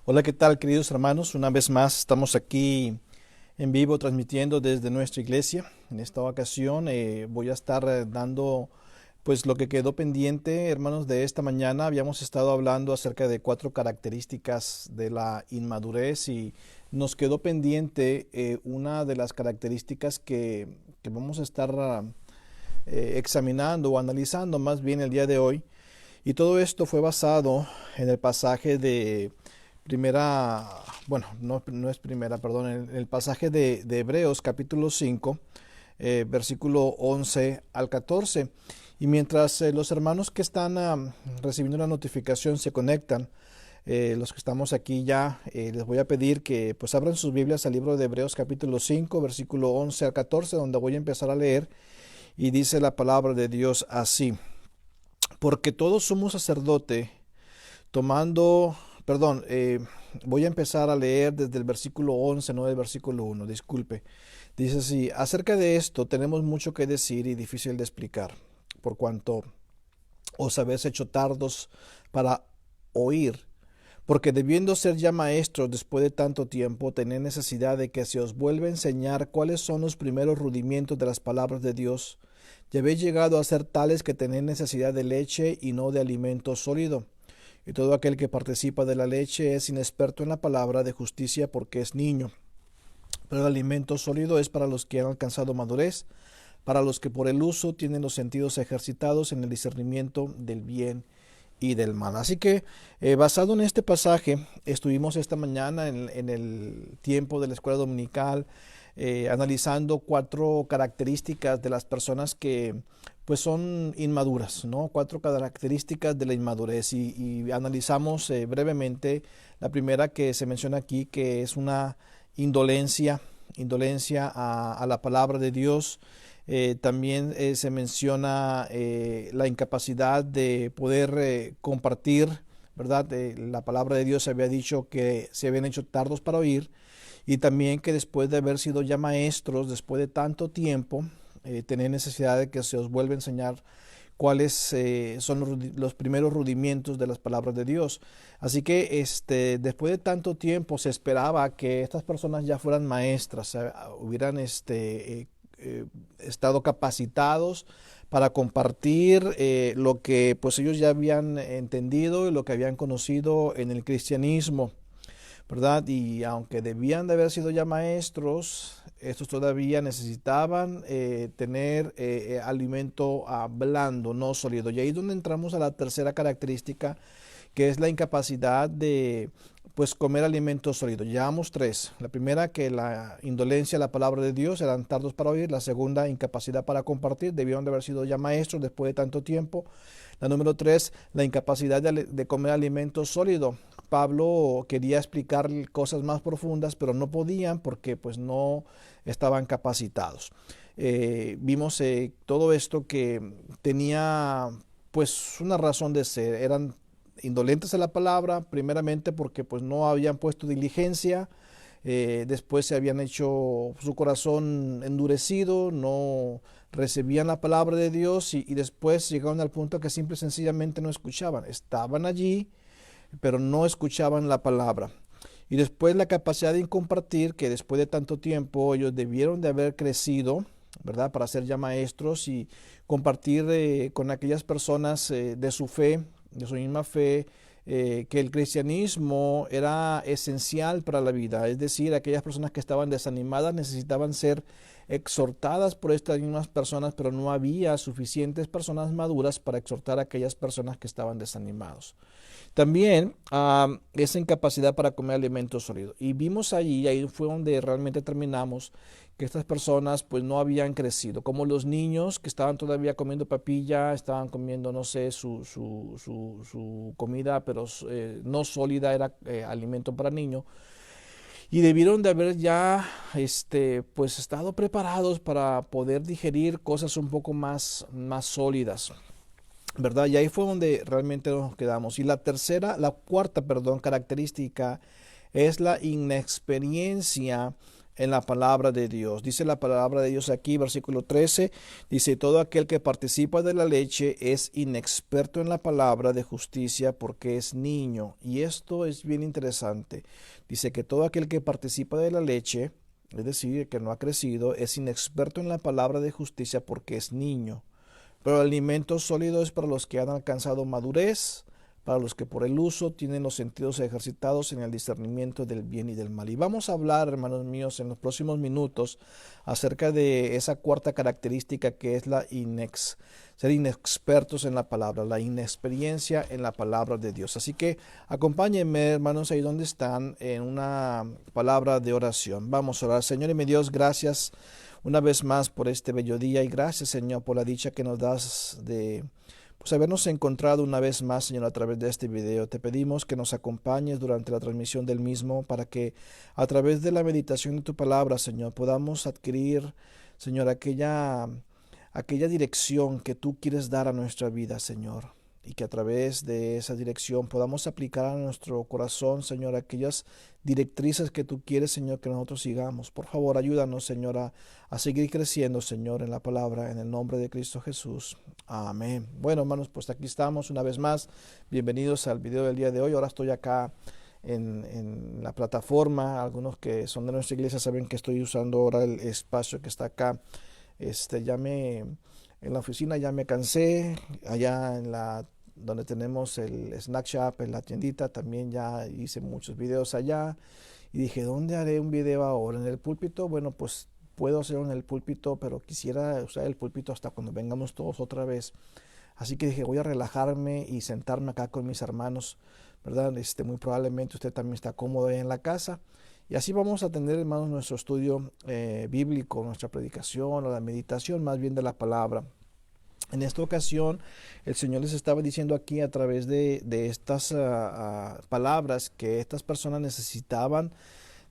Hola, ¿qué tal, queridos hermanos? Una vez más estamos aquí en vivo transmitiendo desde nuestra iglesia. En esta ocasión voy a estar dando pues lo que quedó pendiente, hermanos, de esta mañana. Habíamos estado hablando acerca de 4 características de la inmadurez y nos quedó pendiente una de las características que vamos a estar examinando o analizando más bien el día de hoy. Y todo esto fue basado en el pasaje de primera, bueno, no es primera, perdón, el pasaje de Hebreos capítulo 5, versículo 11 al 14. Y mientras los hermanos que están recibiendo la notificación se conectan, los que estamos aquí ya, les voy a pedir que pues abran sus Biblias al libro de Hebreos capítulo 5, versículo 11 al 14, donde voy a empezar a leer y dice la palabra de Dios así: porque todo sumo sacerdote tomando, perdón, voy a empezar a leer desde el versículo 11, no del versículo 1, disculpe. Dice así: acerca de esto tenemos mucho que decir y difícil de explicar, por cuanto os habéis hecho tardos para oír, porque debiendo ser ya maestros después de tanto tiempo, tenéis necesidad de que se os vuelva a enseñar cuáles son los primeros rudimentos de las palabras de Dios. Ya habéis llegado a ser tales que tenéis necesidad de leche y no de alimento sólido. Y todo aquel que participa de la leche es inexperto en la palabra de justicia porque es niño. Pero el alimento sólido es para los que han alcanzado madurez, para los que por el uso tienen los sentidos ejercitados en el discernimiento del bien y del mal. Así que basado en este pasaje, estuvimos esta mañana en el tiempo de la escuela dominical analizando 4 características de las personas que pues son inmaduras, ¿no? 4 características de la inmadurez y analizamos brevemente la primera que se menciona aquí, que es una indolencia a la palabra de Dios. También se menciona la incapacidad de poder compartir, ¿verdad? La palabra de Dios se había dicho que se habían hecho tardos para oír, y también que después de haber sido ya maestros, después de tanto tiempo, tener necesidad de que se os vuelva a enseñar cuáles son los primeros rudimentos de las palabras de Dios. Así que después de tanto tiempo se esperaba que estas personas ya fueran maestras, hubieran estado capacitados para compartir lo que pues ellos ya habían entendido y lo que habían conocido en el cristianismo, ¿verdad? Y aunque debían de haber sido ya maestros, estos todavía necesitaban tener alimento blando, no sólido. Y ahí es donde entramos a la tercera característica, que es la incapacidad de pues comer alimentos sólidos. Llevamos 3. La primera, que la indolencia a la palabra de Dios, eran tardos para oír. La segunda, incapacidad para compartir, debieron de haber sido ya maestros después de tanto tiempo. La número 3, la incapacidad de comer alimentos sólidos. Pablo quería explicar cosas más profundas, pero no podían porque pues no estaban capacitados. Vimos todo esto que tenía pues una razón de ser. Eran indolentes a la palabra, primeramente porque pues no habían puesto diligencia, después se habían hecho su corazón endurecido, no recibían la palabra de Dios y después llegaron al punto que simple y sencillamente no escuchaban. Estaban allí, pero no escuchaban la palabra. Y después la capacidad de compartir, que después de tanto tiempo ellos debieron de haber crecido, ¿verdad? Para ser ya maestros y compartir con aquellas personas de su fe, de su misma fe, que el cristianismo era esencial para la vida. Es decir, aquellas personas que estaban desanimadas necesitaban ser exhortadas por estas mismas personas, pero no había suficientes personas maduras para exhortar a aquellas personas que estaban desanimados. También esa incapacidad para comer alimentos sólidos. Y vimos allí, ahí fue donde realmente terminamos, que estas personas pues no habían crecido, como los niños que estaban todavía comiendo papilla, estaban comiendo, no sé, su comida, pero no sólida, era alimento para niños. Y debieron de haber ya pues estado preparados para poder digerir cosas un poco más sólidas, ¿verdad? Y ahí fue donde realmente nos quedamos. Y la cuarta, perdón, característica es la inexperiencia en la palabra de Dios. Dice la palabra de Dios aquí, versículo 13, dice, todo aquel que participa de la leche es inexperto en la palabra de justicia porque es niño. Y esto es bien interesante. Dice que todo aquel que participa de la leche, es decir, que no ha crecido, es inexperto en la palabra de justicia porque es niño. Pero el alimento sólido es para los que han alcanzado madurez, para los que por el uso tienen los sentidos ejercitados en el discernimiento del bien y del mal. Y vamos a hablar, hermanos míos, en los próximos minutos acerca de esa cuarta característica que es ser inexpertos en la palabra, la inexperiencia en la palabra de Dios. Así que acompáñenme, hermanos, ahí donde están, en una palabra de oración. Vamos a orar. Señor y mi Dios, gracias una vez más por este bello día y gracias, Señor, por la dicha que nos das de pues habernos encontrado una vez más, Señor, a través de este video. Te pedimos que nos acompañes durante la transmisión del mismo para que a través de la meditación de tu palabra, Señor, podamos adquirir, Señor, aquella dirección que tú quieres dar a nuestra vida, Señor. Y que a través de esa dirección podamos aplicar a nuestro corazón, Señor, aquellas directrices que tú quieres, Señor, que nosotros sigamos. Por favor, ayúdanos, Señor, a seguir creciendo, Señor, en la palabra, en el nombre de Cristo Jesús. Amén. Bueno, hermanos, pues aquí estamos una vez más. Bienvenidos al video del día de hoy. Ahora estoy acá en la plataforma. Algunos que son de nuestra iglesia saben que estoy usando ahora el espacio que está acá. En la oficina ya me cansé, allá donde tenemos el snack shop, en la tiendita, también ya hice muchos videos allá y dije, ¿dónde haré un video ahora? ¿En el púlpito? Bueno, pues puedo hacerlo en el púlpito, pero quisiera usar el púlpito hasta cuando vengamos todos otra vez. Así que dije, voy a relajarme y sentarme acá con mis hermanos, ¿verdad? Muy probablemente usted también está cómodo ahí en la casa. Y así vamos a tener, hermanos, nuestro estudio bíblico, nuestra predicación o la meditación más bien de la palabra. En esta ocasión, el Señor les estaba diciendo aquí a través de estas palabras que estas personas necesitaban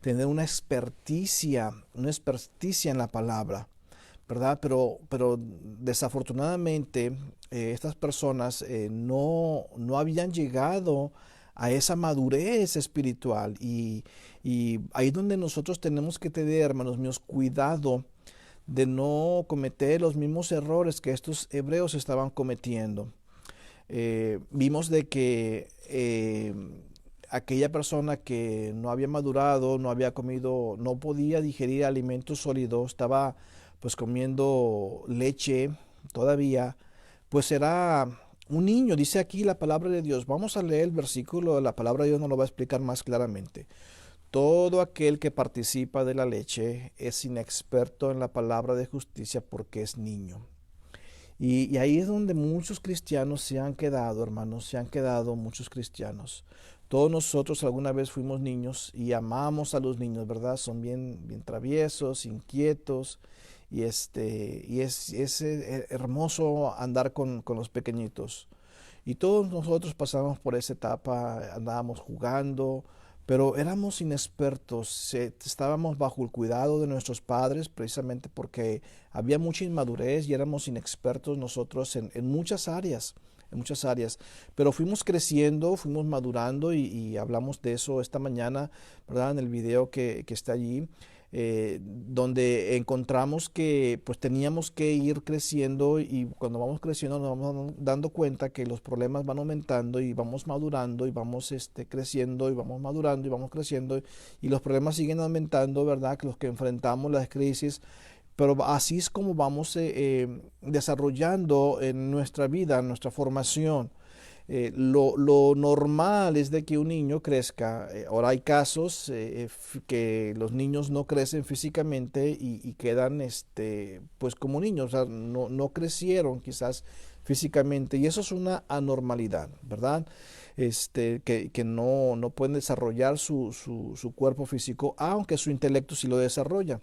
tener una experticia en la palabra, ¿verdad? Pero desafortunadamente estas personas no habían llegado a esa madurez espiritual y ahí es donde nosotros tenemos que tener, hermanos míos, cuidado de no cometer los mismos errores que estos hebreos estaban cometiendo. Vimos de que aquella persona que no había madurado, no había comido, no podía digerir alimentos sólidos, estaba pues comiendo leche todavía, pues era un niño. Dice aquí la palabra de Dios. Vamos a leer el versículo, la palabra de Dios nos lo va a explicar más claramente. Todo aquel que participa de la leche es inexperto en la palabra de justicia porque es niño. Y ahí es donde muchos cristianos se han quedado, hermanos, se han quedado muchos cristianos. Todos nosotros alguna vez fuimos niños y amamos a los niños, ¿verdad? Son bien traviesos, inquietos y es hermoso andar con los pequeñitos. Y todos nosotros pasamos por esa etapa, andábamos jugando, pero éramos inexpertos, estábamos bajo el cuidado de nuestros padres precisamente porque había mucha inmadurez y éramos inexpertos nosotros en muchas áreas, pero fuimos creciendo, fuimos madurando y hablamos de eso esta mañana, ¿verdad? En el video que está allí. Donde encontramos que pues teníamos que ir creciendo y cuando vamos creciendo nos vamos dando cuenta que los problemas van aumentando y vamos madurando y vamos creciendo y vamos madurando y vamos creciendo y los problemas siguen aumentando, ¿verdad? Que los que enfrentamos las crisis, pero así es como vamos desarrollando en nuestra vida, en nuestra formación. Lo normal es de que un niño crezca. Ahora hay casos que los niños no crecen físicamente y quedan pues como niños, o sea, no crecieron quizás físicamente y eso es una anormalidad, ¿verdad? Que no pueden desarrollar su cuerpo físico, aunque su intelecto sí lo desarrolla.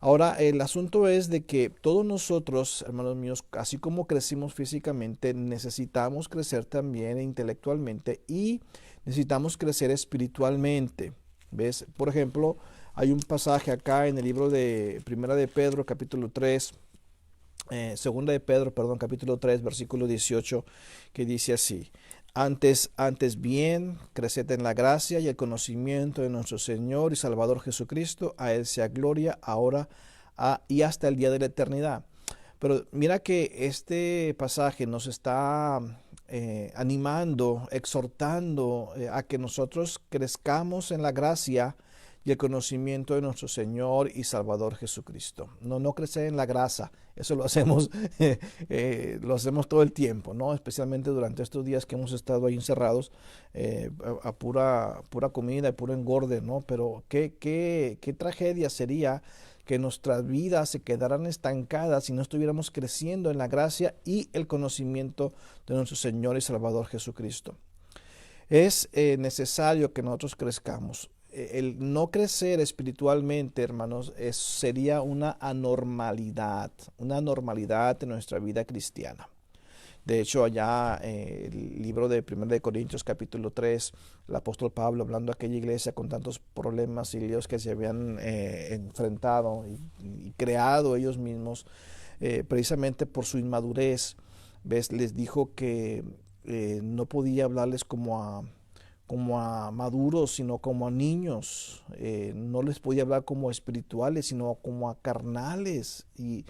Ahora, el asunto es de que todos nosotros, hermanos míos, así como crecimos físicamente, necesitamos crecer también intelectualmente y necesitamos crecer espiritualmente. ¿Ves? Por ejemplo, hay un pasaje acá en el libro de Primera de Pedro, capítulo 3, Segunda de Pedro, perdón, capítulo 3, versículo 18, que dice así: Antes bien, creced en la gracia y el conocimiento de nuestro Señor y Salvador Jesucristo. A Él sea gloria, ahora y hasta el día de la eternidad. Pero mira que este pasaje nos está animando, exhortando a que nosotros crezcamos en la gracia y el conocimiento de nuestro Señor y Salvador Jesucristo. No crecer en la grasa, eso lo hacemos todo el tiempo, ¿no? Especialmente durante estos días que hemos estado ahí encerrados a pura comida y puro engorde, ¿no? Pero qué tragedia sería que nuestras vidas se quedaran estancadas si no estuviéramos creciendo en la gracia y el conocimiento de nuestro Señor y Salvador Jesucristo. Es necesario que nosotros crezcamos. El no crecer espiritualmente, hermanos, sería una anormalidad en nuestra vida cristiana. De hecho, allá el libro de 1 de Corintios capítulo 3, el apóstol Pablo, hablando a aquella iglesia con tantos problemas y líos que se habían enfrentado y creado ellos mismos, precisamente por su inmadurez, ¿ves? Les dijo que no podía hablarles como a maduros, sino como a niños. No les podía hablar como espirituales, sino como a carnales. Y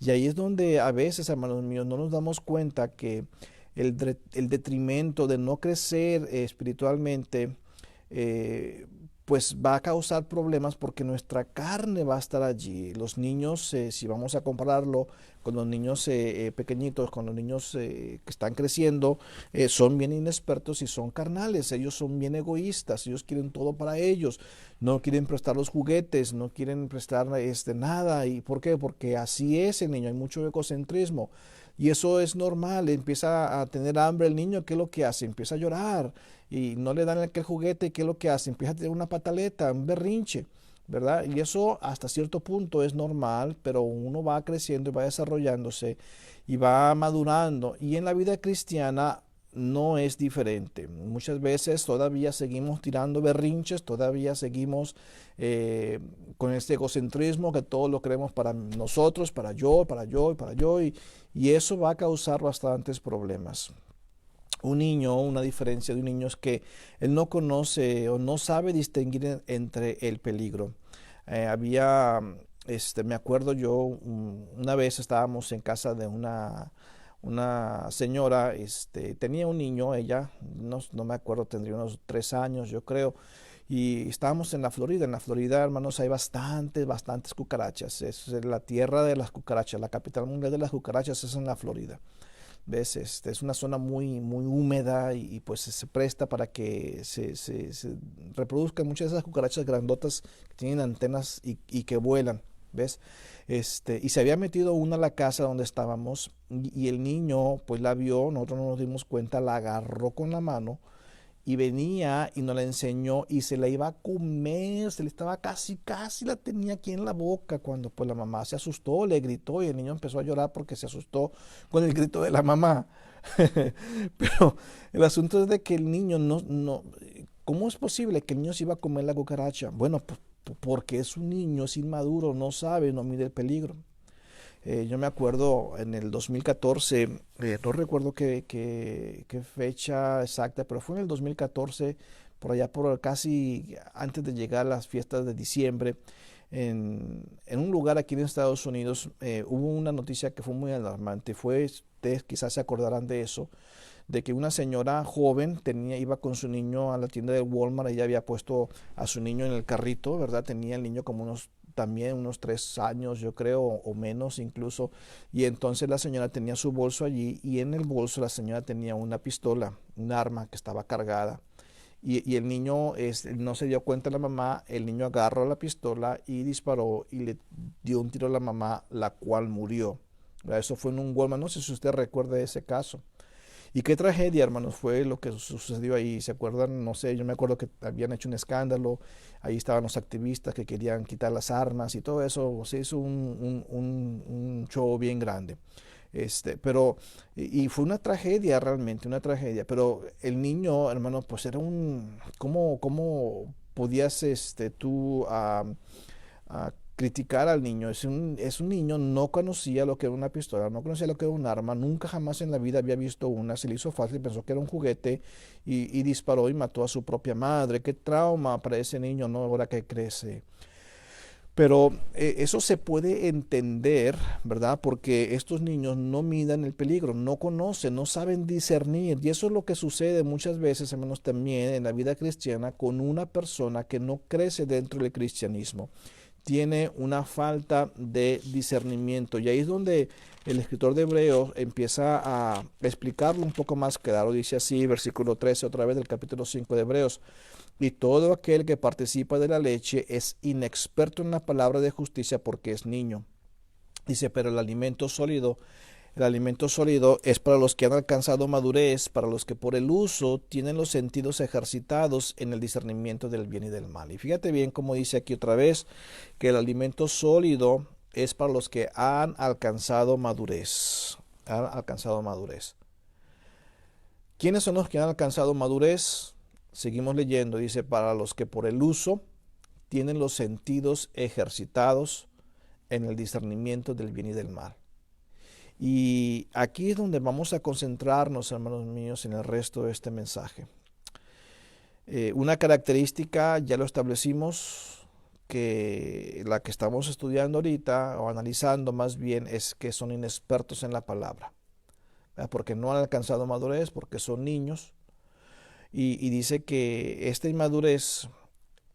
ahí es donde a veces, hermanos míos, no nos damos cuenta que el detrimento de no crecer espiritualmente, pues va a causar problemas porque nuestra carne va a estar allí. Los niños, si vamos a compararlo con los niños pequeñitos, con los niños que están creciendo, son bien inexpertos y son carnales. Ellos son bien egoístas, ellos quieren todo para ellos, no quieren prestar los juguetes, no quieren prestar nada. ¿Y por qué? Porque así es el niño, hay mucho egocentrismo. Y eso es normal, empieza a tener hambre el niño, ¿qué es lo que hace? Empieza a llorar y no le dan aquel juguete, ¿qué es lo que hace? Empieza a tener una pataleta, un berrinche, ¿verdad? Y eso hasta cierto punto es normal, pero uno va creciendo y va desarrollándose y va madurando. Y en la vida cristiana no es diferente. Muchas veces todavía seguimos tirando berrinches, todavía seguimos con este egocentrismo que todo lo queremos para nosotros, para yo, para yo y para yo, y eso va a causar bastantes problemas. Un niño, una diferencia de un niño es que él no conoce o no sabe distinguir entre el peligro. Me acuerdo yo, una vez estábamos en casa de una señora, tenía un niño, ella, no me acuerdo, tendría unos 3 años, yo creo, y estábamos en la Florida. En la Florida, hermanos, hay bastantes cucarachas. Es la tierra de las cucarachas, la capital mundial de las cucarachas es en la Florida. ¿Ves? Es una zona muy húmeda y pues se presta para que se reproduzcan muchas de esas cucarachas grandotas que tienen antenas y que vuelan. ¿Ves? Y se había metido una a la casa donde estábamos y el niño pues la vio, nosotros no nos dimos cuenta, la agarró con la mano y venía y nos la enseñó y se la iba a comer, se le estaba casi la tenía aquí en la boca cuando pues la mamá se asustó, le gritó y el niño empezó a llorar porque se asustó con el grito de la mamá. Pero el asunto es de que el niño ¿cómo es posible que el niño se iba a comer la cucaracha? Bueno, porque es un niño, es inmaduro, no sabe, no mide el peligro. Yo me acuerdo en el 2014, no recuerdo qué fecha exacta, pero fue en el 2014, por allá por casi antes de llegar a las fiestas de diciembre, en un lugar aquí en Estados Unidos hubo una noticia que fue muy alarmante. Ustedes quizás se acordarán de eso, de que una señora joven iba con su niño a la tienda de Walmart. Ella había puesto a su niño en el carrito, ¿verdad? Tenía el niño como también unos 3 años, yo creo, o menos incluso, y entonces la señora tenía su bolso allí y en el bolso la señora tenía una pistola, un arma que estaba cargada. Y el niño no se dio cuenta la mamá, el niño agarró la pistola y disparó y le dio un tiro a la mamá, la cual murió. Eso fue en un Walmart, no sé si usted recuerda ese caso. Y qué tragedia, hermanos, fue lo que sucedió ahí. ¿Se acuerdan? No sé, yo me acuerdo que habían hecho un escándalo. Ahí estaban los activistas que querían quitar las armas y todo eso. Se hizo un show bien grande. Y fue una tragedia realmente, una tragedia. Pero el niño, hermano, pues era ¿cómo podías tú criticar al niño. Es un niño, no conocía lo que era una pistola, no conocía lo que era un arma, nunca jamás en la vida había visto una, se le hizo fácil, pensó que era un juguete y disparó y mató a su propia madre. Qué trauma para ese niño, ¿no? Ahora que crece. Pero eso se puede entender, ¿verdad? Porque estos niños no miden el peligro, no conocen, no saben discernir. Y eso es lo que sucede muchas veces, hermanos, también en la vida cristiana con una persona que no crece dentro del cristianismo. Tiene una falta de discernimiento. Y ahí es donde el escritor de Hebreos empieza a explicarlo un poco más claro. Dice así, versículo 13 otra vez del capítulo 5 de Hebreos. Y todo aquel que participa de la leche es inexperto en la palabra de justicia porque es niño. Dice, pero el alimento sólido es para los que han alcanzado madurez, para los que por el uso tienen los sentidos ejercitados en el discernimiento del bien y del mal. Y fíjate bien cómo dice aquí otra vez que el alimento sólido es para los que han alcanzado madurez. Han alcanzado madurez. ¿Quiénes son los que han alcanzado madurez? Seguimos leyendo, dice, para los que por el uso tienen los sentidos ejercitados en el discernimiento del bien y del mal. Y aquí es donde vamos a concentrarnos, hermanos míos, en el resto de este mensaje. Una característica, ya lo establecimos, que la que estamos estudiando ahorita, o analizando más bien, es que son inexpertos en la palabra, ¿verdad? Porque no han alcanzado madurez, porque son niños. Y dice que esta inmadurez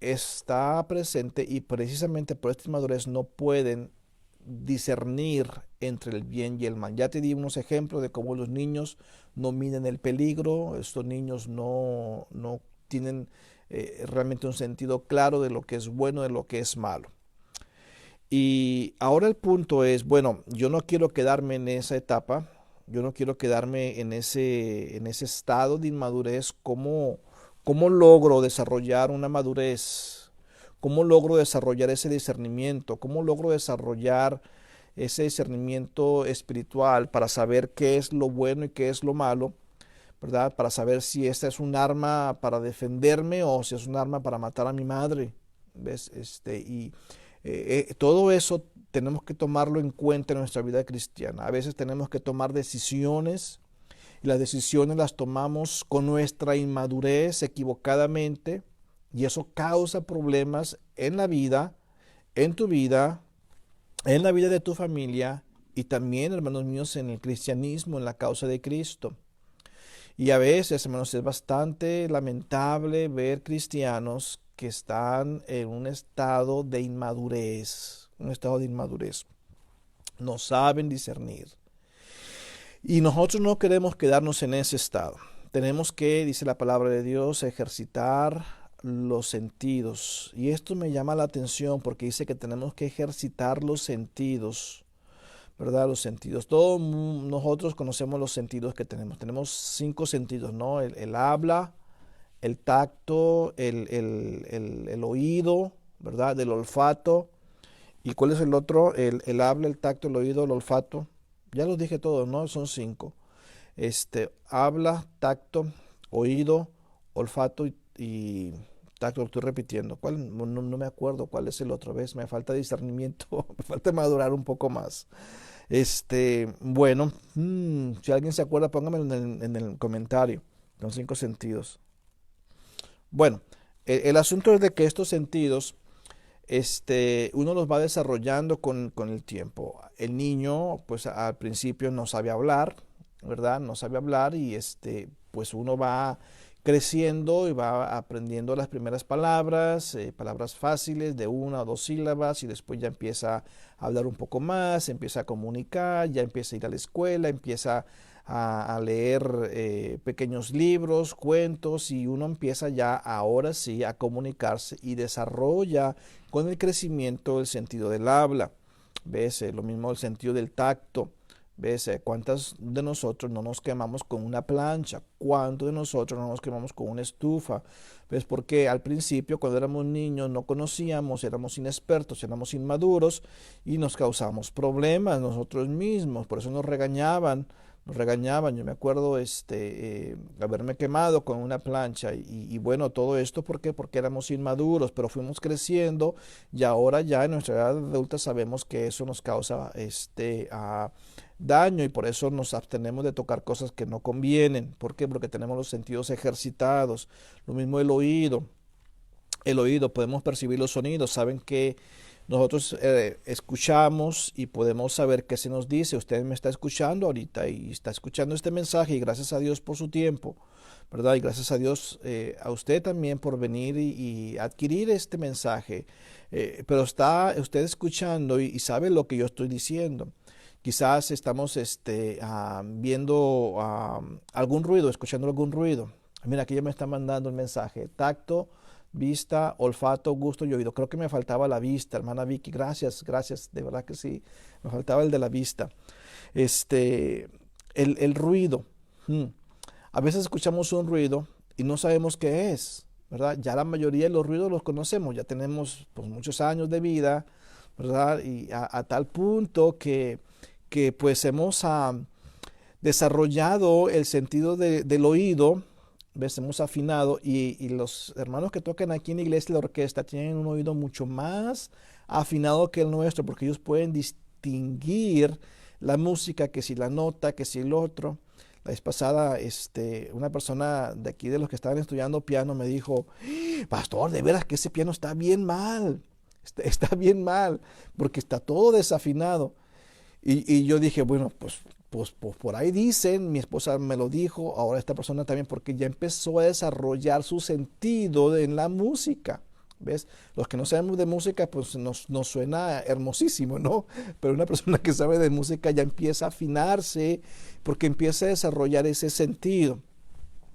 está presente y precisamente por esta inmadurez no pueden discernir entre el bien y el mal. Ya te di unos ejemplos de cómo los niños no miden el peligro, estos niños no tienen realmente un sentido claro de lo que es bueno, de lo que es malo. Y ahora el punto es, bueno, yo no quiero quedarme en esa etapa, yo no quiero quedarme en ese estado de inmadurez. ¿Cómo logro desarrollar una madurez? ¿Cómo logro desarrollar ese discernimiento? ¿Cómo logro desarrollar ese discernimiento espiritual para saber qué es lo bueno y qué es lo malo? ¿Verdad? Para saber si esta es un arma para defenderme o si es un arma para matar a mi madre. ¿Ves? Todo eso tenemos que tomarlo en cuenta en nuestra vida cristiana. A veces tenemos que tomar decisiones y las decisiones las tomamos con nuestra inmadurez equivocadamente y eso causa problemas en la vida, en tu vida, en la vida de tu familia y también, hermanos míos, en el cristianismo, en la causa de Cristo. Y a veces, hermanos, es bastante lamentable ver cristianos que están en un estado de inmadurez, No saben discernir. Y nosotros no queremos quedarnos en ese estado. Tenemos que, dice la palabra de Dios, ejercitar los sentidos. Y esto me llama la atención porque dice que tenemos que ejercitar los sentidos, ¿verdad? Los sentidos. Todos nosotros conocemos los sentidos que tenemos. Tenemos 5 sentidos, ¿no? El habla, el tacto, el oído, ¿verdad? El olfato. ¿Y cuál es el otro? El habla, el tacto, el oído, el olfato. Ya los dije todos, ¿no? Son 5. Habla, tacto, oído, olfato y tacto. Lo estoy repitiendo. No me acuerdo cuál es el otro. ¿Ves? Me falta discernimiento. Me falta madurar un poco más. Bueno, si alguien se acuerda, póngamelo en el comentario. Los 5 sentidos. Bueno, el asunto es de que estos sentidos, uno los va desarrollando con el tiempo. El niño, pues al principio no sabe hablar, ¿verdad? No sabe hablar y pues uno va creciendo y va aprendiendo las primeras palabras, palabras fáciles de 1 o 2 sílabas y después ya empieza a hablar un poco más, empieza a comunicar, ya empieza a ir a la escuela, empieza a leer pequeños libros, cuentos y uno empieza ya ahora sí a comunicarse y desarrolla con el crecimiento el sentido del habla. ¿Ves? Lo mismo el sentido del tacto. ¿Ves? ¿Cuántos de nosotros no nos quemamos con una plancha? ¿Cuántos de nosotros no nos quemamos con una estufa? ¿Ves? Porque al principio, cuando éramos niños, no conocíamos, éramos inexpertos, éramos inmaduros y nos causamos problemas nosotros mismos. Por eso nos regañaban nos regañaban. Yo me acuerdo haberme quemado con una plancha y bueno, todo esto ¿por qué? Porque éramos inmaduros, pero fuimos creciendo y ahora ya en nuestra edad adulta sabemos que eso nos causa daño y por eso nos abstenemos de tocar cosas que no convienen. ¿Por qué? Porque tenemos los sentidos ejercitados. Lo mismo el oído. El oído, podemos percibir los sonidos. Saben que nosotros escuchamos y podemos saber qué se nos dice. Usted me está escuchando ahorita y está escuchando este mensaje y gracias a Dios por su tiempo, ¿verdad? Y gracias a Dios a usted también por venir y adquirir este mensaje. Pero está usted escuchando y sabe lo que yo estoy diciendo. Quizás estamos viendo algún ruido, escuchando algún ruido. Mira, aquí ya me está mandando un mensaje. Tacto, vista, olfato, gusto y oído. Creo que me faltaba la vista, hermana Vicky. Gracias, gracias. De verdad que sí. Me faltaba el de la vista. El ruido. A veces escuchamos un ruido y no sabemos qué es, ¿verdad? Ya la mayoría de los ruidos los conocemos. Ya tenemos pues, muchos años de vida, ¿verdad? Y a tal punto que pues hemos desarrollado el sentido del oído. ¿Ves? Hemos afinado y los hermanos que tocan aquí en la iglesia de la orquesta tienen un oído mucho más afinado que el nuestro porque ellos pueden distinguir la música, que si la nota, que si el otro. La vez pasada una persona de aquí de los que estaban estudiando piano me dijo, pastor, de veras que ese piano está bien mal, está bien mal porque está todo desafinado. Y yo dije, bueno, pues por ahí dicen, mi esposa me lo dijo, ahora esta persona también, porque ya empezó a desarrollar su sentido en la música. ¿Ves? Los que no sabemos de música, pues nos suena hermosísimo, ¿no? Pero una persona que sabe de música ya empieza a afinarse porque empieza a desarrollar ese sentido.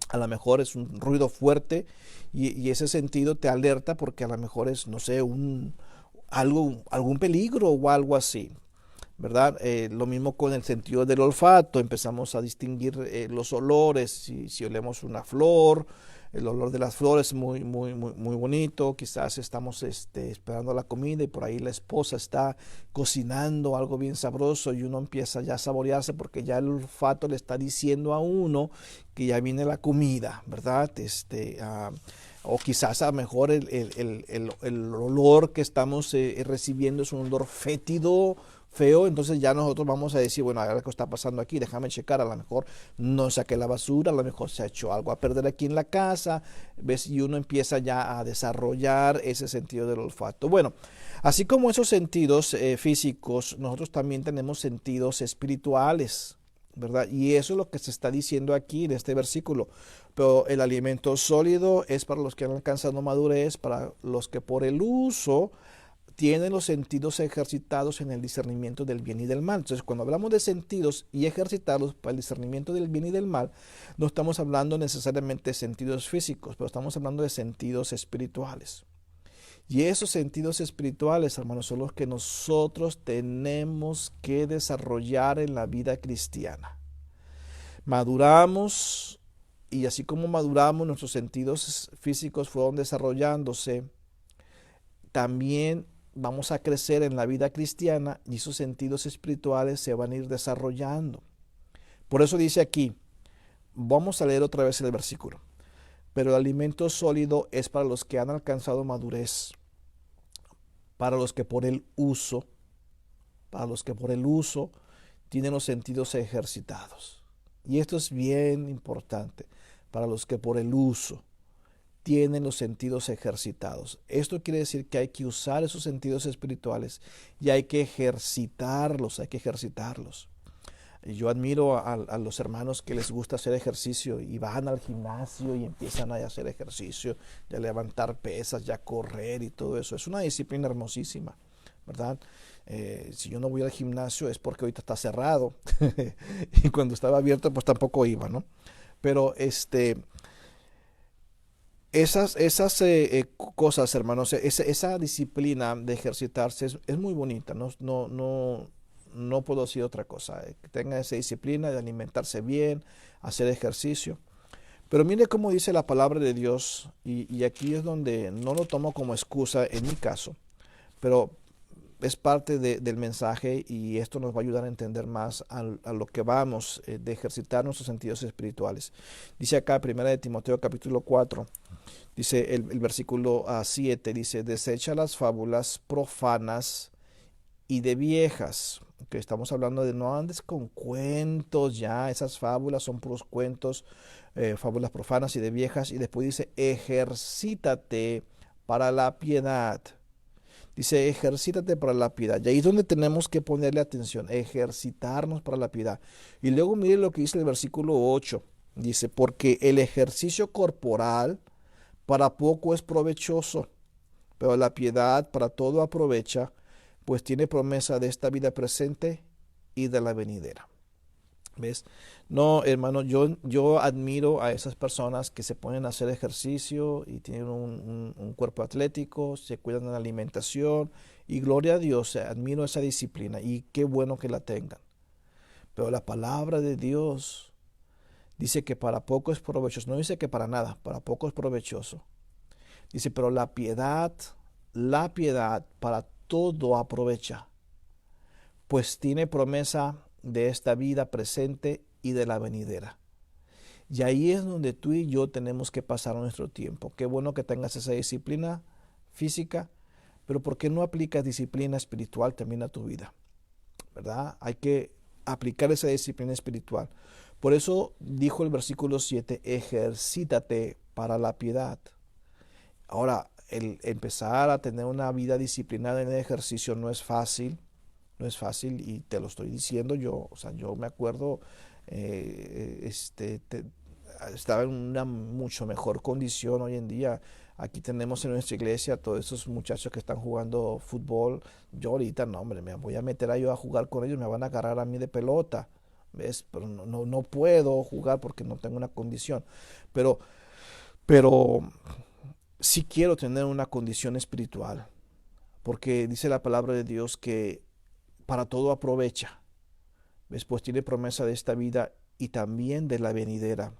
A lo mejor es un ruido fuerte y ese sentido te alerta porque a lo mejor es, no sé, algún peligro o algo así. ¿Verdad? Lo mismo con el sentido del olfato, empezamos a distinguir los olores, si olemos una flor, el olor de las flores es muy, muy, muy, muy bonito, quizás estamos esperando la comida y por ahí la esposa está cocinando algo bien sabroso y uno empieza ya a saborearse porque ya el olfato le está diciendo a uno que ya viene la comida, ¿verdad? O quizás a lo mejor el olor que estamos recibiendo es un olor fétido, feo, entonces ya nosotros vamos a decir, bueno, a ver qué está pasando aquí, déjame checar, a lo mejor no saqué la basura, a lo mejor se ha hecho algo a perder aquí en la casa, ¿ves? Y uno empieza ya a desarrollar ese sentido del olfato. Bueno, así como esos sentidos físicos, nosotros también tenemos sentidos espirituales, ¿verdad? Y eso es lo que se está diciendo aquí en este versículo. Pero el alimento sólido es para los que han alcanzado madurez, para los que por el uso tienen los sentidos ejercitados en el discernimiento del bien y del mal. Entonces, cuando hablamos de sentidos y ejercitarlos para el discernimiento del bien y del mal, no estamos hablando necesariamente de sentidos físicos, pero estamos hablando de sentidos espirituales. Y esos sentidos espirituales, hermanos, son los que nosotros tenemos que desarrollar en la vida cristiana. Maduramos y así como maduramos, nuestros sentidos físicos fueron desarrollándose, también vamos a crecer en la vida cristiana y esos sentidos espirituales se van a ir desarrollando. Por eso dice aquí, vamos a leer otra vez el versículo, pero el alimento sólido es para los que han alcanzado madurez, para los que por el uso tienen los sentidos ejercitados. Y esto es bien importante, para los que por el uso tienen los sentidos ejercitados. Esto quiere decir que hay que usar esos sentidos espirituales y hay que ejercitarlos, Yo admiro a los hermanos que les gusta hacer ejercicio y van al gimnasio y empiezan a hacer ejercicio, ya levantar pesas, ya correr y todo eso. Es una disciplina hermosísima, ¿verdad? Si yo no voy al gimnasio es porque ahorita está cerrado y cuando estaba abierto pues tampoco iba, ¿no? Pero esas cosas, hermanos, esa disciplina de ejercitarse es muy bonita, no puedo decir otra cosa, que tenga esa disciplina de alimentarse bien, hacer ejercicio. Pero mire cómo dice la palabra de Dios, y aquí es donde no lo tomo como excusa en mi caso, pero es parte del mensaje y esto nos va a ayudar a entender más a lo que vamos de ejercitar nuestros sentidos espirituales. Dice acá, primera de Timoteo capítulo 4, dice el versículo 7, dice, desecha las fábulas profanas y de viejas. Que estamos hablando de no andes con cuentos ya, esas fábulas son puros cuentos, fábulas profanas y de viejas. Y después dice, ejercítate para la piedad. Dice, ejercítate para la piedad. Y ahí es donde tenemos que ponerle atención, ejercitarnos para la piedad. Y luego mire lo que dice el versículo 8. Dice, porque el ejercicio corporal para poco es provechoso, pero la piedad para todo aprovecha, pues tiene promesa de esta vida presente y de la venidera. ¿Ves? No, hermano, yo admiro a esas personas que se ponen a hacer ejercicio y tienen un cuerpo atlético, se cuidan de la alimentación y gloria a Dios, admiro esa disciplina y qué bueno que la tengan. Pero la palabra de Dios dice que para poco es provechoso, no dice que para nada, para poco es provechoso. Dice, pero la piedad para todo aprovecha, pues tiene promesa de esta vida presente y de la venidera. Y ahí es donde tú y yo tenemos que pasar nuestro tiempo. Qué bueno que tengas esa disciplina física, pero ¿por qué no aplicas disciplina espiritual también a tu vida? ¿Verdad? Hay que aplicar esa disciplina espiritual. Por eso dijo el versículo 7, ejercítate para la piedad. Ahora, el empezar a tener una vida disciplinada en el ejercicio no es fácil, y te lo estoy diciendo yo, o sea, yo me acuerdo, estaba en una mucho mejor condición hoy en día. Aquí tenemos en nuestra iglesia todos esos muchachos que están jugando fútbol. Yo ahorita, no, hombre, me voy a meter a yo a jugar con ellos, me van a agarrar a mí de pelota, ¿ves? Pero no puedo jugar porque no tengo una condición. Pero sí quiero tener una condición espiritual, porque dice la palabra de Dios que para todo aprovecha. Después tiene promesa de esta vida y también de la venidera.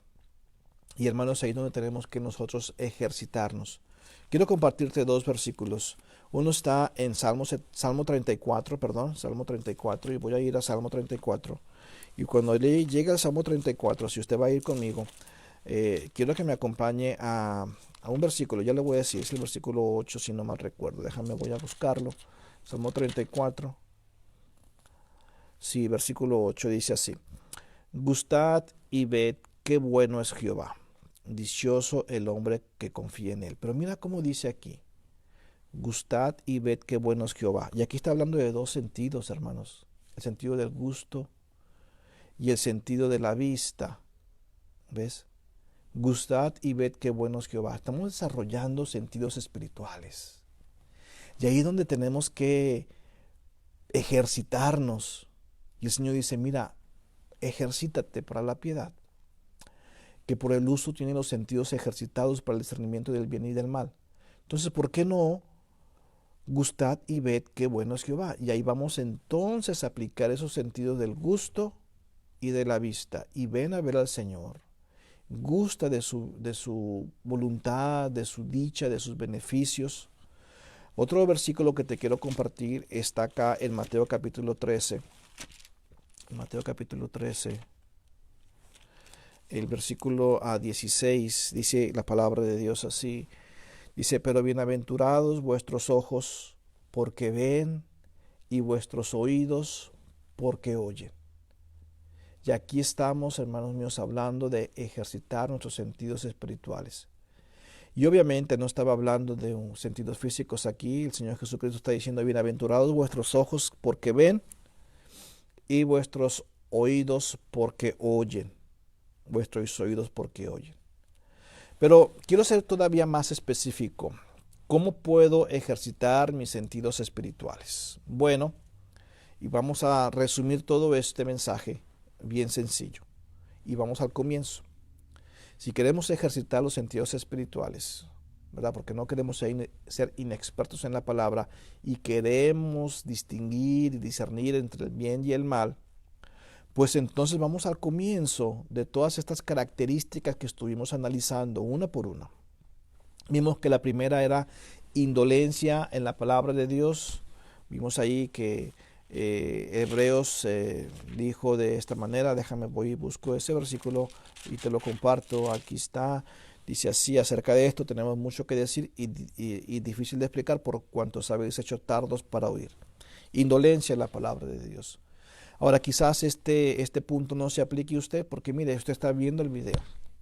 Y hermanos, ahí es donde tenemos que nosotros ejercitarnos. Quiero compartirte dos versículos. Uno está en Salmo 34, Salmo 34, y voy a ir a Salmo 34. Y cuando llegue al Salmo 34, si usted va a ir conmigo, quiero que me acompañe a un versículo, ya le voy a decir, es el versículo 8, si no mal recuerdo. Déjame, voy a buscarlo. Salmo 34. Sí, versículo 8 dice así: gustad y ved qué bueno es Jehová, dichoso el hombre que confía en él. Pero mira cómo dice aquí: gustad y ved qué bueno es Jehová. Y aquí está hablando de dos sentidos, hermanos: el sentido del gusto y el sentido de la vista. ¿Ves? Gustad y ved qué bueno es Jehová. Estamos desarrollando sentidos espirituales. Y ahí es donde tenemos que ejercitarnos. Y el Señor dice, mira, ejercítate para la piedad, que por el uso tiene los sentidos ejercitados para el discernimiento del bien y del mal. Entonces, ¿por qué no gustad y ved qué bueno es Jehová? Y ahí vamos entonces a aplicar esos sentidos del gusto y de la vista. Y ven a ver al Señor. Gusta de su voluntad, de su dicha, de sus beneficios. Otro versículo que te quiero compartir está acá en Mateo capítulo 13. Mateo capítulo 13, el versículo 16, dice la palabra de Dios así. Dice, pero bienaventurados vuestros ojos porque ven y vuestros oídos porque oyen. Y aquí estamos, hermanos míos, hablando de ejercitar nuestros sentidos espirituales. Y obviamente no estaba hablando de sentidos físicos aquí. El Señor Jesucristo está diciendo, bienaventurados vuestros ojos porque ven y vuestros oídos porque oyen. Vuestros oídos porque oyen. Pero quiero ser todavía más específico. ¿Cómo puedo ejercitar mis sentidos espirituales? Bueno, y vamos a resumir todo este mensaje bien sencillo. Y vamos al comienzo. Si queremos ejercitar los sentidos espirituales, ¿verdad? Porque no queremos ser inexpertos en la palabra y queremos distinguir y discernir entre el bien y el mal, pues entonces vamos al comienzo de todas estas características que estuvimos analizando una por una. Vimos que la primera era indolencia en la palabra de Dios, Vimos ahí que Hebreos dijo de esta manera, déjame voy y busco ese versículo y te lo comparto, aquí está, dice así: acerca de esto tenemos mucho que decir y difícil de explicar por cuantos habéis hecho tardos para oír. Indolencia es la palabra de Dios. Ahora quizás este punto no se aplique a usted porque mire, usted está viendo el video,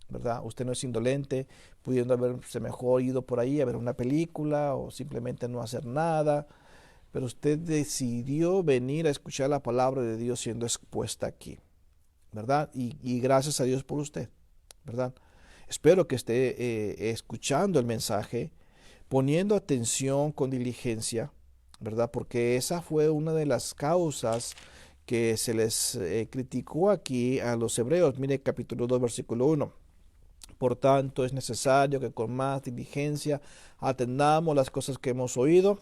¿verdad? Usted no es indolente, pudiendo haberse mejor ido por ahí a ver una película o simplemente no hacer nada, pero usted decidió venir a escuchar la palabra de Dios siendo expuesta aquí, ¿verdad? Y gracias a Dios por usted, ¿verdad? Espero que esté escuchando el mensaje, poniendo atención con diligencia, ¿verdad? Porque esa fue una de las causas que se les criticó aquí a los hebreos. Mire capítulo 2, versículo 1. Por tanto, es necesario que con más diligencia atendamos las cosas que hemos oído,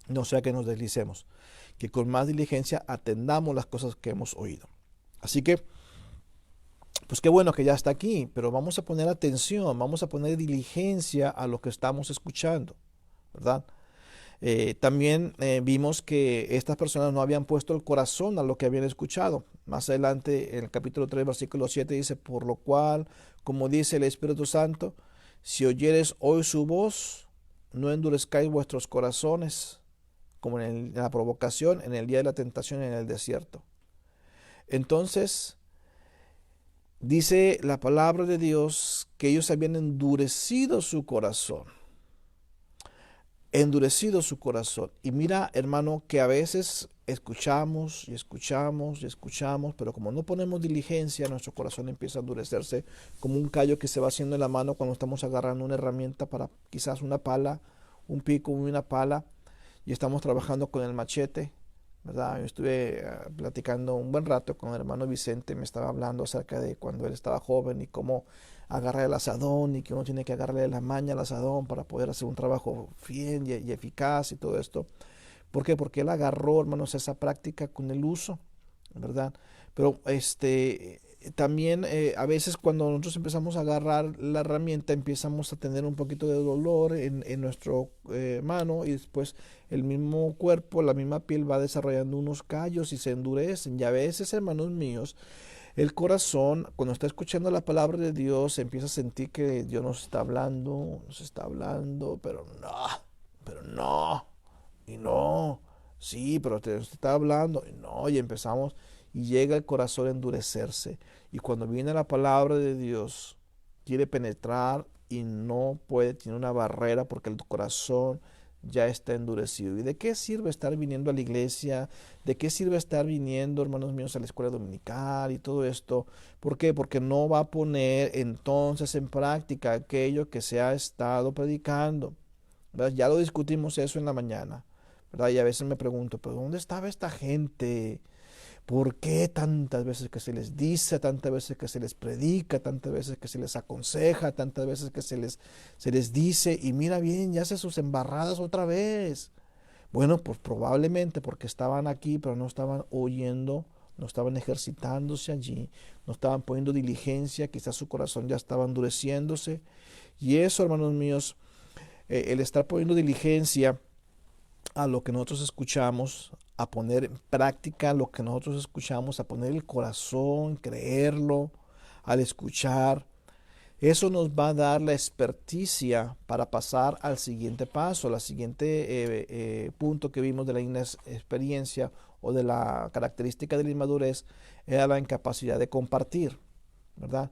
no sea que nos deslicemos, que con más diligencia atendamos las cosas que hemos oído. Así que, pues qué bueno que ya está aquí, pero vamos a poner atención, vamos a poner diligencia a lo que estamos escuchando, ¿verdad? También vimos que estas personas no habían puesto el corazón a lo que habían escuchado. Más adelante, en el capítulo 3, versículo 7, dice: por lo cual, como dice el Espíritu Santo, si oyeres hoy su voz, no endurezcáis vuestros corazones, como en la provocación, en el día de la tentación en el desierto. Entonces, dice la palabra de Dios que ellos habían endurecido su corazón. Endurecido su corazón. Y mira, hermano, que a veces escuchamos y escuchamos y escuchamos, pero como no ponemos diligencia, nuestro corazón empieza a endurecerse como un callo que se va haciendo en la mano cuando estamos agarrando una herramienta para quizás una pala, un pico, una pala, y estamos trabajando con el machete, ¿verdad? Yo estuve platicando un buen rato con el hermano Vicente, me estaba hablando acerca de cuando él estaba joven y cómo agarrar el asadón y que uno tiene que agarrarle la maña al asadón para poder hacer un trabajo bien y eficaz y todo esto. ¿Por qué? Porque él agarró, hermanos, esa práctica con el uso, ¿verdad? Pero también a veces cuando nosotros empezamos a agarrar la herramienta empezamos a tener un poquito de dolor en nuestro mano y después el mismo cuerpo, la misma piel va desarrollando unos callos y se endurecen. Y a veces, hermanos míos, el corazón, cuando está escuchando la palabra de Dios, empieza a sentir que Dios nos está hablando, pero no, y no, sí, pero te está hablando, y no, y empezamos, y llega el corazón a endurecerse. Y cuando viene la palabra de Dios, quiere penetrar y no puede, tiene una barrera porque el corazón ya está endurecido. ¿Y de qué sirve estar viniendo a la iglesia? ¿De qué sirve estar viniendo, hermanos míos, a la escuela dominical y todo esto? ¿Por qué? Porque no va a poner entonces en práctica aquello que se ha estado predicando, ¿verdad? Ya lo discutimos eso en la mañana, ¿verdad? Y a veces me pregunto, ¿pero dónde estaba esta gente? ¿Por qué tantas veces que se les dice, tantas veces que se les predica, tantas veces que se les aconseja, tantas veces que se les dice y mira bien, ya hace sus embarradas otra vez? Bueno, pues probablemente porque estaban aquí, pero no estaban oyendo, no estaban ejercitándose allí, no estaban poniendo diligencia, quizás su corazón ya estaba endureciéndose. Y eso, hermanos míos, el estar poniendo diligencia a lo que nosotros escuchamos, a poner en práctica lo que nosotros escuchamos, a poner el corazón, creerlo, al escuchar. Eso nos va a dar la experticia para pasar al siguiente paso, al siguiente punto que vimos de la inexperiencia o de la característica de la inmadurez, era la incapacidad de compartir, ¿verdad?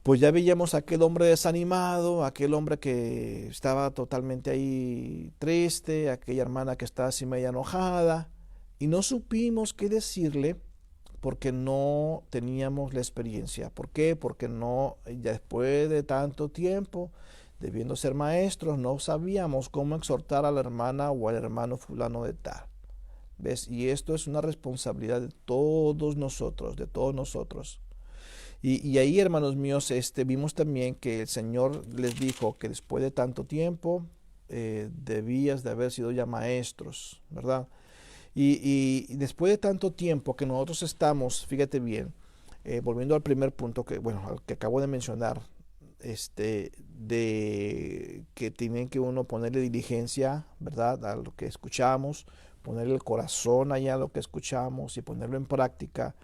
Pues ya veíamos a aquel hombre desanimado, aquel hombre que estaba totalmente ahí triste, aquella hermana que estaba así media enojada, y no supimos qué decirle porque no teníamos la experiencia. ¿Por qué? Porque no, ya después de tanto tiempo, debiendo ser maestros, no sabíamos cómo exhortar a la hermana o al hermano fulano de tal. ¿Ves? Y esto es una responsabilidad de todos nosotros, de todos nosotros. Y ahí, hermanos míos, vimos también que el Señor les dijo que después de tanto tiempo debías de haber sido ya maestros, ¿verdad? Y después de tanto tiempo que nosotros estamos, fíjate bien, volviendo al primer punto que, bueno, al que acabo de mencionar de que tienen que uno ponerle diligencia, ¿verdad? A lo que escuchamos, ponerle el corazón allá a lo que escuchamos y ponerlo en práctica.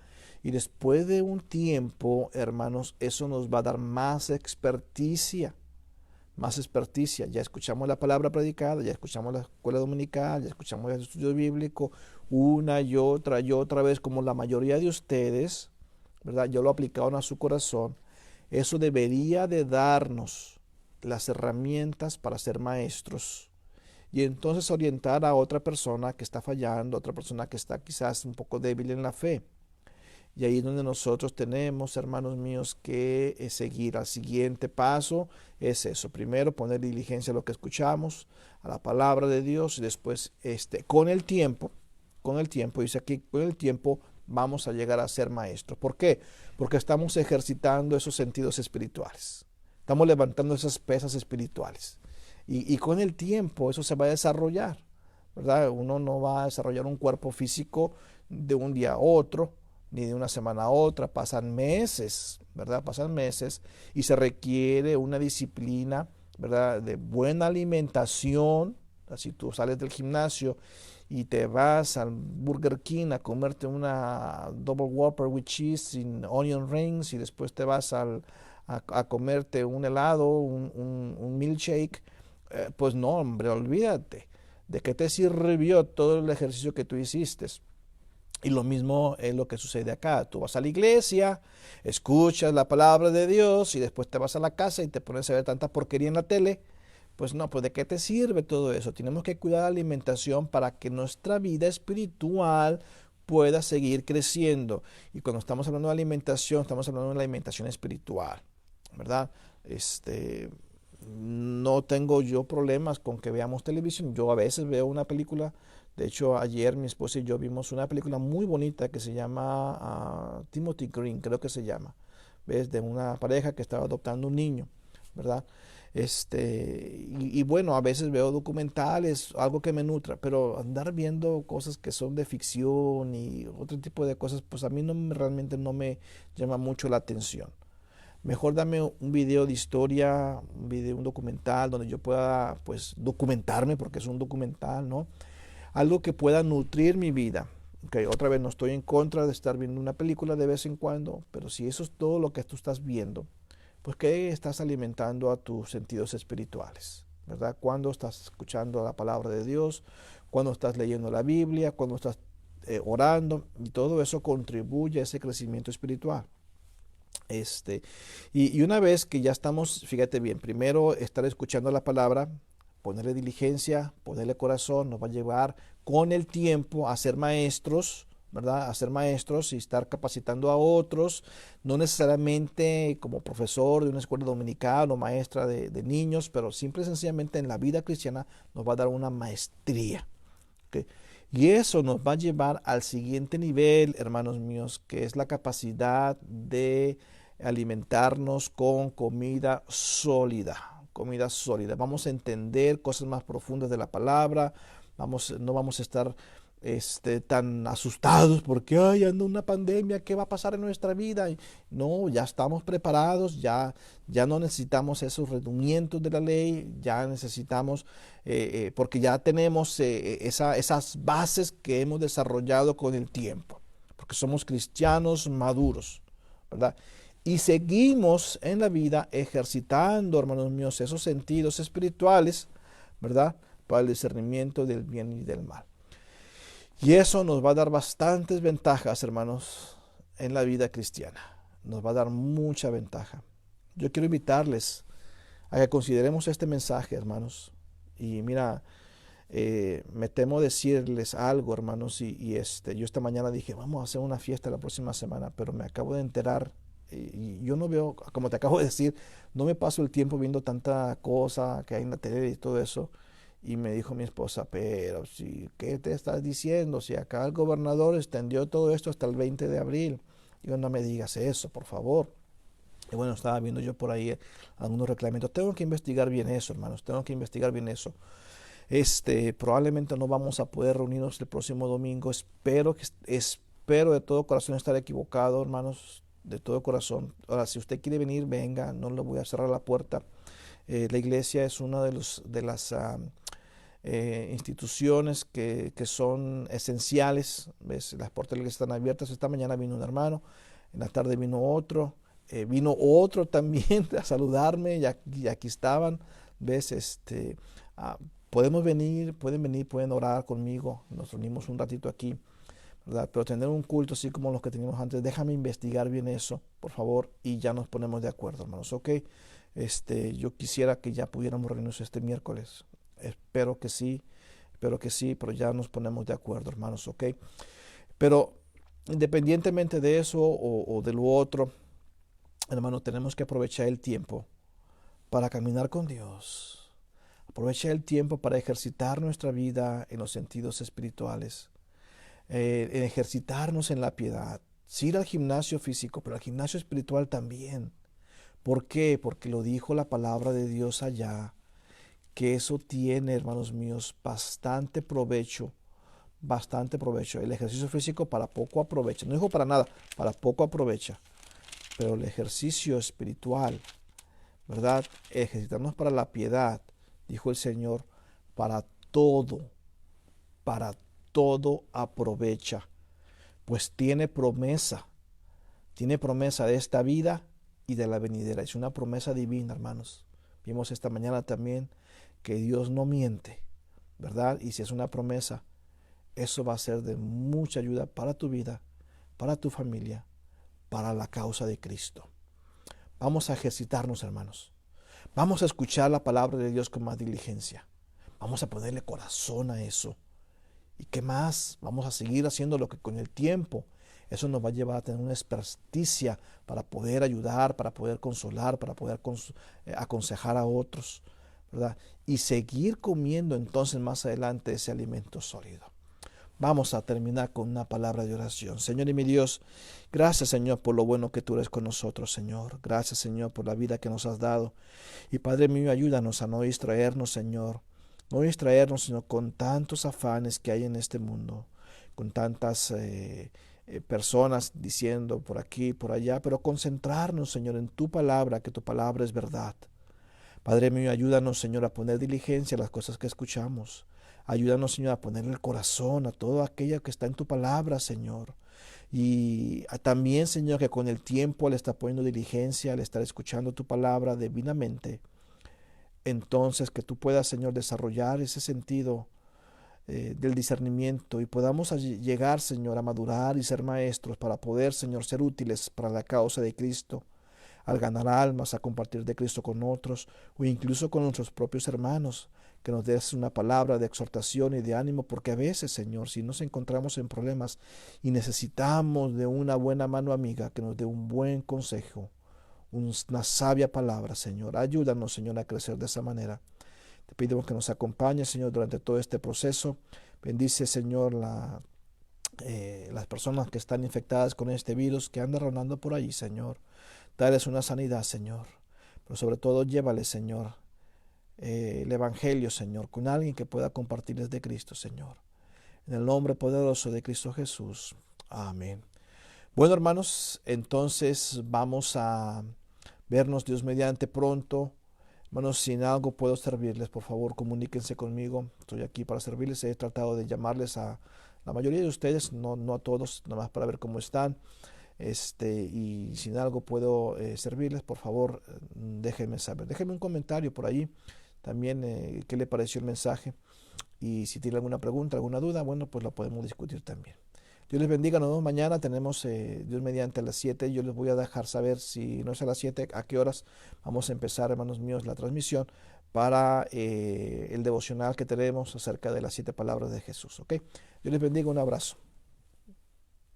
Y después de un tiempo, hermanos, eso nos va a dar más experticia. Más experticia. Ya escuchamos la palabra predicada, ya escuchamos la escuela dominical, ya escuchamos el estudio bíblico una y otra vez, como la mayoría de ustedes, ¿verdad? Ya lo aplicaron a su corazón. Eso debería de darnos las herramientas para ser maestros y entonces orientar a otra persona que está fallando, otra persona que está quizás un poco débil en la fe. Y ahí es donde nosotros tenemos, hermanos míos, que seguir. Al siguiente paso es eso. Primero poner diligencia a lo que escuchamos, a la palabra de Dios, y después con el tiempo, dice aquí, con el tiempo vamos a llegar a ser maestros. ¿Por qué? Porque estamos ejercitando esos sentidos espirituales. Estamos levantando esas pesas espirituales. Y con el tiempo eso se va a desarrollar, ¿verdad? Uno no va a desarrollar un cuerpo físico de un día a otro, ni de una semana a otra, pasan meses, ¿verdad? Pasan meses y se requiere una disciplina, ¿verdad? De buena alimentación. Si tú sales del gimnasio y te vas al Burger King a comerte una Double Whopper with cheese sin onion rings y después te vas a comerte un helado, un milkshake, pues no, hombre, olvídate. ¿De qué te sirvió todo el ejercicio que tú hiciste? Y lo mismo es lo que sucede acá. Tú vas a la iglesia, escuchas la palabra de Dios y después te vas a la casa y te pones a ver tanta porquería en la tele. Pues no, pues ¿de qué te sirve todo eso? Tenemos que cuidar la alimentación para que nuestra vida espiritual pueda seguir creciendo. Y cuando estamos hablando de alimentación, estamos hablando de la alimentación espiritual, ¿verdad? No tengo yo problemas con que veamos televisión. Yo a veces veo una película. De hecho, ayer mi esposa y yo vimos una película muy bonita que se llama Timothy Green, creo que se llama. ¿Ves? De una pareja que estaba adoptando un niño, ¿verdad? Y bueno, a veces veo documentales, algo que me nutra, pero andar viendo cosas que son de ficción y otro tipo de cosas, pues a mí realmente no me llama mucho la atención. Mejor dame un video de historia, un documental donde yo pueda pues documentarme, porque es un documental, ¿no? Algo que pueda nutrir mi vida. Okay, otra vez no estoy en contra de estar viendo una película de vez en cuando, pero si eso es todo lo que tú estás viendo, pues ¿qué estás alimentando a tus sentidos espirituales? ¿Verdad? Cuando estás escuchando la palabra de Dios, cuando estás leyendo la Biblia, cuando estás orando, y todo eso contribuye a ese crecimiento espiritual. Y una vez que ya estamos, fíjate bien, primero estar escuchando la palabra, ponerle diligencia, ponerle corazón, nos va a llevar con el tiempo a ser maestros, ¿verdad? A ser maestros y estar capacitando a otros, no necesariamente como profesor de una escuela dominical o maestra de niños, pero simple y sencillamente en la vida cristiana nos va a dar una maestría. ¿Okay? Y eso nos va a llevar al siguiente nivel, hermanos míos, que es la capacidad de alimentarnos con comida sólida. Comida sólida. Vamos a entender cosas más profundas de la palabra. No vamos a estar tan asustados porque ay, anda una pandemia, ¿qué va a pasar en nuestra vida? No, ya estamos preparados, ya no necesitamos esos redumientos de la ley, ya necesitamos, porque ya tenemos esas bases que hemos desarrollado con el tiempo, porque somos cristianos maduros, ¿verdad? Y seguimos en la vida ejercitando, hermanos míos, esos sentidos espirituales, ¿verdad? Para el discernimiento del bien y del mal. Y eso nos va a dar bastantes ventajas, hermanos, en la vida cristiana. Nos va a dar mucha ventaja. Yo quiero invitarles a que consideremos este mensaje, hermanos. Y mira, me temo decirles algo, hermanos, yo esta mañana dije, vamos a hacer una fiesta la próxima semana, pero me acabo de enterar, y yo no veo, como te acabo de decir, no me paso el tiempo viendo tanta cosa que hay en la tele y todo eso. Y me dijo mi esposa, pero si, ¿qué te estás diciendo? Si acá el gobernador extendió todo esto hasta el 20 de abril. Digo, no me digas eso, por favor. Y bueno, estaba viendo yo por ahí algunos reglamentos. Tengo que investigar bien eso, hermanos. Tengo que investigar bien eso. Probablemente no vamos a poder reunirnos el próximo domingo. Espero de todo corazón estar equivocado, hermanos. de todo corazón. Ahora, si usted quiere venir, venga, no le voy a cerrar la puerta. La iglesia es una de las instituciones que son esenciales. ¿Ves? Las puertas de la iglesia están abiertas. Esta mañana vino un hermano, en la tarde vino otro también a saludarme y aquí estaban. ¿Ves? Podemos venir, pueden orar conmigo. Nos reunimos un ratito aquí, ¿verdad? Pero tener un culto así como los que teníamos antes, déjame investigar bien eso, por favor, y ya nos ponemos de acuerdo, hermanos, ¿ok? Yo quisiera que ya pudiéramos reunirnos este miércoles. Espero que sí, pero ya nos ponemos de acuerdo, hermanos, ¿ok? Pero independientemente de eso o de lo otro, hermano, tenemos que aprovechar el tiempo para caminar con Dios. Aprovechar el tiempo para ejercitar nuestra vida en los sentidos espirituales, en ejercitarnos en la piedad. Sí, ir al gimnasio físico, pero al gimnasio espiritual también. ¿Por qué? Porque lo dijo la palabra de Dios allá, que eso tiene, hermanos míos, bastante provecho, bastante provecho. El ejercicio físico para poco aprovecha, no dijo para nada, para poco aprovecha, pero el ejercicio espiritual, ¿verdad? Ejercitarnos para la piedad, dijo el Señor, para todo aprovecha, pues tiene promesa de esta vida y de la venidera. Es una promesa divina, hermanos. Vimos esta mañana también que Dios no miente, ¿verdad? Y si es una promesa, eso va a ser de mucha ayuda para tu vida, para tu familia, para la causa de Cristo. Vamos a ejercitarnos, hermanos. Vamos a escuchar la palabra de Dios con más diligencia. Vamos a ponerle corazón a eso. ¿Y qué más? Vamos a seguir haciendo lo que con el tiempo eso nos va a llevar a tener una experticia para poder ayudar, para poder consolar, para poder aconsejar a otros, ¿verdad? Y seguir comiendo entonces más adelante ese alimento sólido. Vamos a terminar con una palabra de oración. Señor y mi Dios, gracias, Señor, por lo bueno que tú eres con nosotros, Señor. Gracias, Señor, por la vida que nos has dado. Y Padre mío, ayúdanos a no distraernos, Señor. No distraernos, sino con tantos afanes que hay en este mundo, con tantas personas diciendo por aquí, por allá, pero concentrarnos, Señor, en tu palabra, que tu palabra es verdad. Padre mío, ayúdanos, Señor, a poner diligencia a las cosas que escuchamos. Ayúdanos, Señor, a poner el corazón a todo aquello que está en tu palabra, Señor. Y también, Señor, que con el tiempo, al estar poniendo diligencia, al estar escuchando tu palabra divinamente, entonces que tú puedas, Señor, desarrollar ese sentido del discernimiento y podamos llegar, Señor, a madurar y ser maestros para poder, Señor, ser útiles para la causa de Cristo, al ganar almas, a compartir de Cristo con otros o incluso con nuestros propios hermanos, que nos des una palabra de exhortación y de ánimo, porque a veces, Señor, si nos encontramos en problemas y necesitamos de una buena mano amiga que nos dé un buen consejo, una sabia palabra, Señor. Ayúdanos, Señor, a crecer de esa manera. Te pedimos que nos acompañes, Señor, durante todo este proceso. Bendice, Señor, las personas que están infectadas con este virus, que andan rondando por allí, Señor. Dales una sanidad, Señor. Pero sobre todo, llévales, Señor, el Evangelio, Señor, con alguien que pueda compartirles de Cristo, Señor. En el nombre poderoso de Cristo Jesús. Amén. Bueno, hermanos, entonces vamos a vernos Dios mediante pronto. Hermanos, si en algo puedo servirles, por favor, comuníquense conmigo. Estoy aquí para servirles. He tratado de llamarles a la mayoría de ustedes, no a todos, nada más para ver cómo están. Y si en algo puedo servirles, por favor, déjenme saber. Déjenme un comentario por ahí. También, qué le pareció el mensaje. Y si tiene alguna pregunta, alguna duda, bueno, pues la podemos discutir también. Dios les bendiga, nos vemos mañana, tenemos Dios mediante a las 7, yo les voy a dejar saber si no es a las 7, a qué horas vamos a empezar, hermanos míos, la transmisión para el devocional que tenemos acerca de las 7 palabras de Jesús, ¿ok? Dios les bendiga, un abrazo.